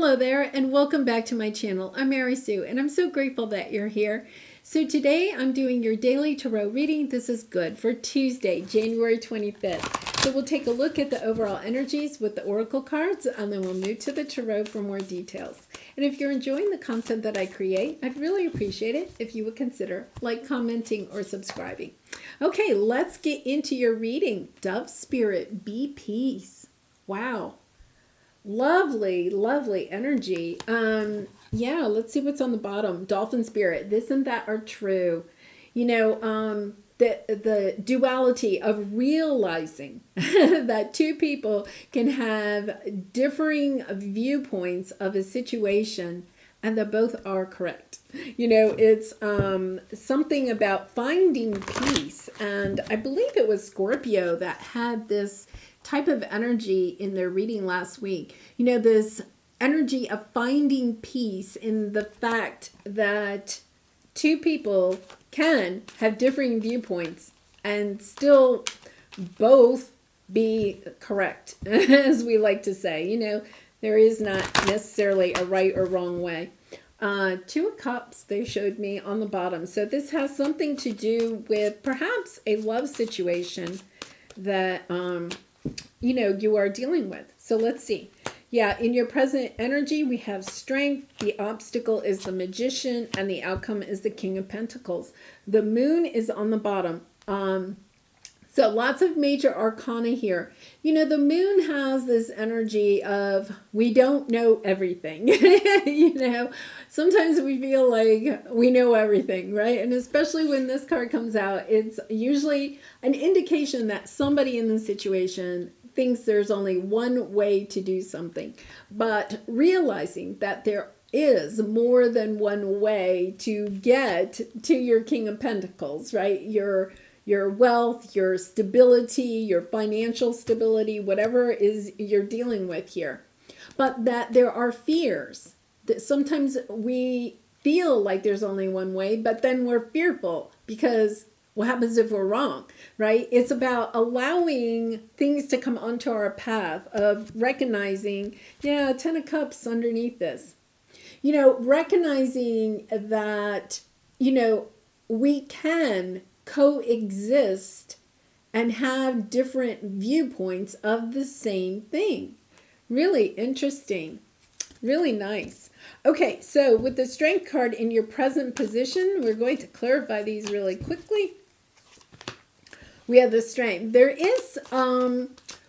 Hello there and welcome back to my channel. I'm Mary Sue and I'm so grateful that you're here. So today I'm doing your daily tarot reading. This is good for Tuesday, January 25th. So we'll take a look at the overall energies with the oracle cards and then we'll move to the tarot for more details. And if you're enjoying the content that I create, I'd really appreciate it if you would consider like, commenting, or subscribing. Okay, let's get into your reading. Dove Spirit, be peace. Wow. Lovely, lovely energy. Yeah, let's see what's on the bottom. Dolphin Spirit, this and that are true. You know, the duality of realizing that two people can have differing viewpoints of a situation and that both are correct. You know, it's something about finding peace. And I believe it was Scorpio that had this type of energy in their reading last week. You know, this energy of finding peace in the fact that two people can have differing viewpoints and still both be correct, as we like to say. You know, there is not necessarily a right or wrong way. Two of Cups, they showed me on the bottom. So this has something to do with perhaps a love situation that you know, you are dealing with. So let's see. Yeah, in your present energy, we have strength. The obstacle is the Magician, and the outcome is the King of Pentacles. The Moon is on the bottom. So lots of major arcana here. You know, the Moon has this energy of we don't know everything. You know, sometimes we feel like we know everything, right? And especially when this card comes out, it's usually an indication that somebody in the situation thinks there's only one way to do something. But realizing that there is more than one way to get to your King of Pentacles, right? Your wealth, your stability, your financial stability, whatever is you're dealing with here. But that there are fears. That sometimes we feel like there's only one way, but then we're fearful because what happens if we're wrong, right? It's about allowing things to come onto our path of recognizing, yeah, 10 of Cups underneath this. You know, recognizing that, you know, we can coexist and have different viewpoints of the same thing. Really interesting. Really nice. Okay, so with the Strength card in your present position, we're going to clarify these really quickly. We have the Strength. There is,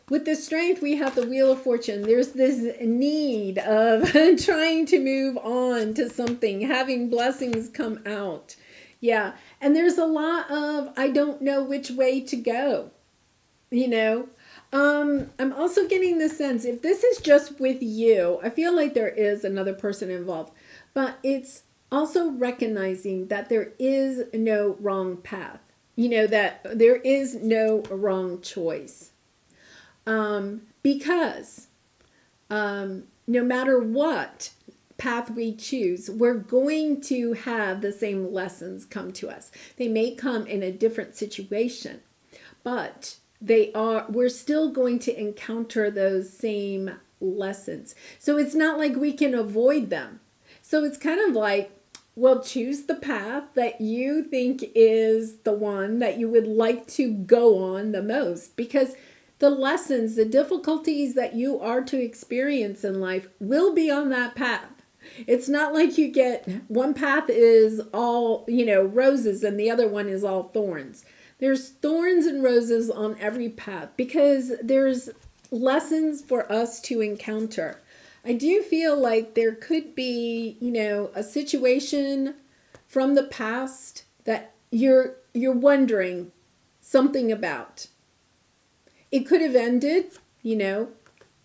with the Strength, we have the Wheel of Fortune. There's this need of trying to move on to something, having blessings come out. Yeah, and there's a lot of, I don't know which way to go, you know. I'm also getting the sense, if this is just with you, I feel like there is another person involved, but it's also recognizing that there is no wrong path, you know, that there is no wrong choice, because no matter what path we choose, we're going to have the same lessons come to us. They may come in a different situation, but we're still going to encounter those same lessons. So it's not like we can avoid them. So it's kind of like, well, choose the path that you think is the one that you would like to go on the most, because the lessons, the difficulties that you are to experience in life will be on that path. It's not like you get one path is all, you know, roses and the other one is all thorns. There's thorns and roses on every path because there's lessons for us to encounter. I do feel like there could be, you know, a situation from the past that you're wondering something about. It could have ended, you know,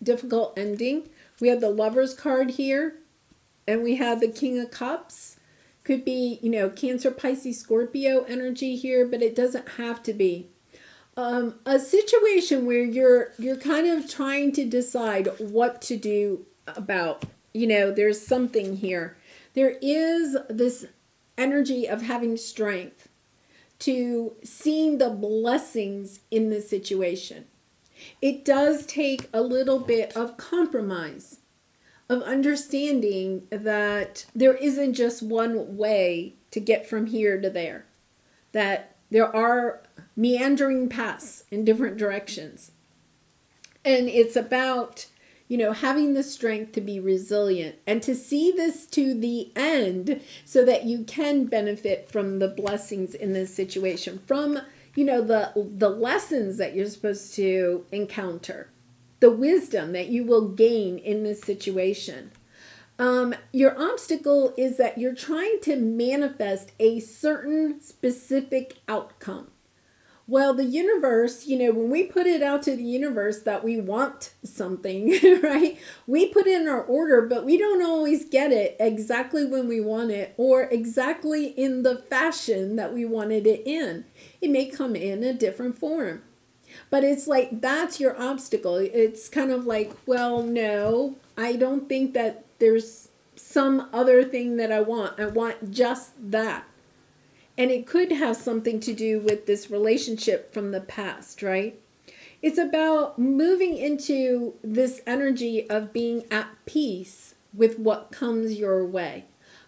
difficult ending. We have the Lovers card here. And we have the King of Cups. Could be, you know, Cancer, Pisces, Scorpio energy here, but it doesn't have to be. A situation where you're kind of trying to decide what to do about, you know, there's something here. There is this energy of having strength to seeing the blessings in the situation. It does take a little bit of compromise. of understanding that there isn't just one way to get from here to there, that there are meandering paths in different directions. And it's about, having the strength to be resilient and to see this to the end so that you can benefit from the blessings in this situation, from, the lessons that you're supposed to encounter, the wisdom that you will gain in this situation. Your obstacle is that you're trying to manifest a certain specific outcome. Well, the universe, when we put it out to the universe that we want something, right? We put in our order, but we don't always get it exactly when we want it or exactly in the fashion that we wanted it in. It may come in a different form. But it's like, that's your obstacle. It's kind of like, well, no, I don't think that there's some other thing that I want. I want just that. And it could have something to do with this relationship from the past, right? It's about moving into this energy of being at peace with what comes your way,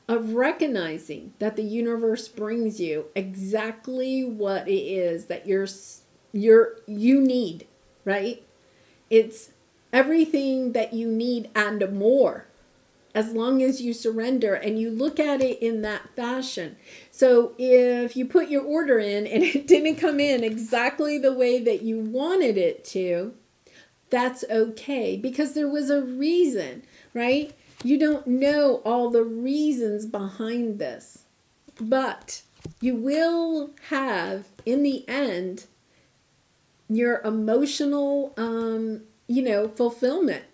of recognizing that the universe brings you exactly what it is that you need, right? It's everything that you need and more, as long as you surrender and you look at it in that fashion. So if you put your order in and it didn't come in exactly the way that you wanted it to, that's okay, because there was a reason, right? You don't know all the reasons behind this, but you will have, in the end, your emotional, fulfillment.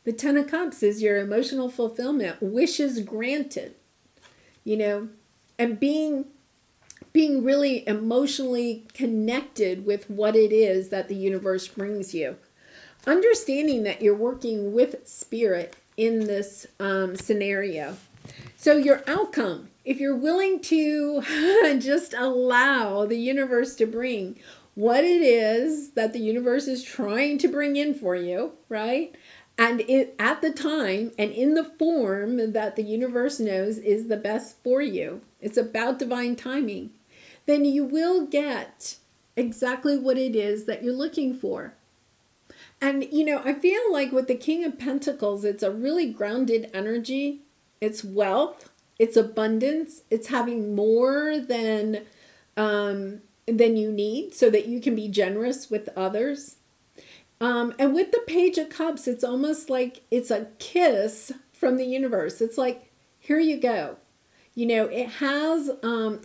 The Ten of Cups is your emotional fulfillment, wishes granted, and being really emotionally connected with what it is that the universe brings you. Understanding that you're working with spirit in this scenario. So your outcome, if you're willing to just allow the universe to bring what it is that the universe is trying to bring in for you, right? And at the time and in the form that the universe knows is the best for you, it's about divine timing, then you will get exactly what it is that you're looking for. And, I feel like with the King of Pentacles, it's a really grounded energy. It's wealth, it's abundance, it's having more than you need so that you can be generous with others. And with the Page of Cups, it's almost like it's a kiss from the universe. It's like, here you go. It has,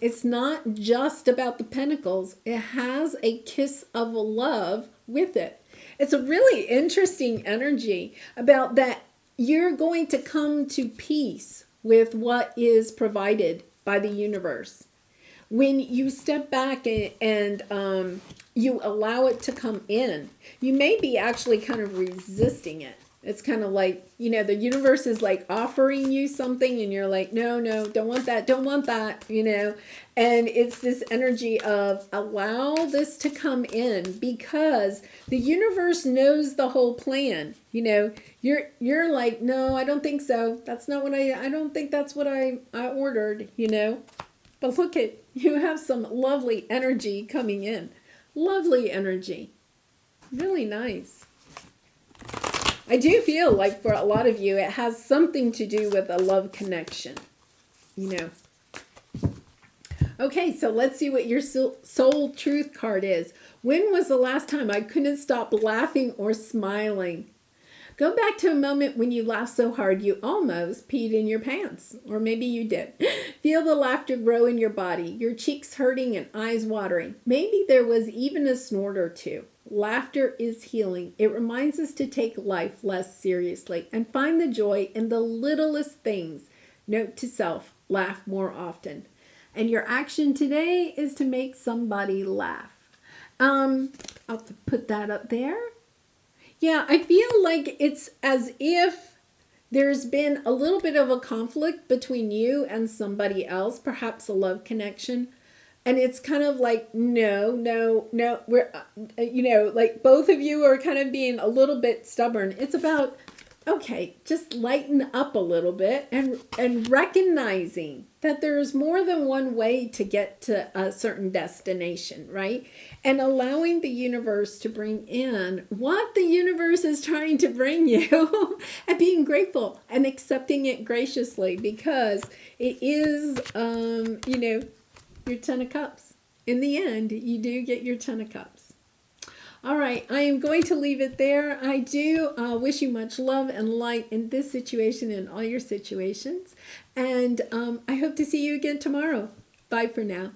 it's not just about the pentacles. It has a kiss of love with it. It's a really interesting energy about that you're going to come to peace with what is provided by the universe. When you step back and you allow it to come in, you may be actually kind of resisting it. It's kind of like, the universe is like offering you something and you're like, no, don't want that, and it's this energy of allow this to come in because the universe knows the whole plan. You're like, no, I don't think so. That's not what I don't think that's what I ordered, But look you have some lovely energy coming in. Lovely energy. Really nice. I do feel like for a lot of you, it has something to do with a love connection. Okay, so let's see what your soul truth card is. When was the last time I couldn't stop laughing or smiling? Go back to a moment when you laughed so hard you almost peed in your pants. Or maybe you did. Feel the laughter grow in your body, your cheeks hurting and eyes watering. Maybe there was even a snort or two. Laughter is healing. It reminds us to take life less seriously and find the joy in the littlest things. Note to self, laugh more often. And your action today is to make somebody laugh. I'll put that up there. Yeah, I feel like it's as if there's been a little bit of a conflict between you and somebody else, perhaps a love connection. And it's kind of like, no, we're, like both of you are kind of being a little bit stubborn. It's about okay, just lighten up a little bit and recognizing that there's more than one way to get to a certain destination, right? And allowing the universe to bring in what the universe is trying to bring you and being grateful and accepting it graciously, because it is, your 10 of cups. In the end, you do get your 10 of cups. All right, I am going to leave it there. I do wish you much love and light in this situation and all your situations. And I hope to see you again tomorrow. Bye for now.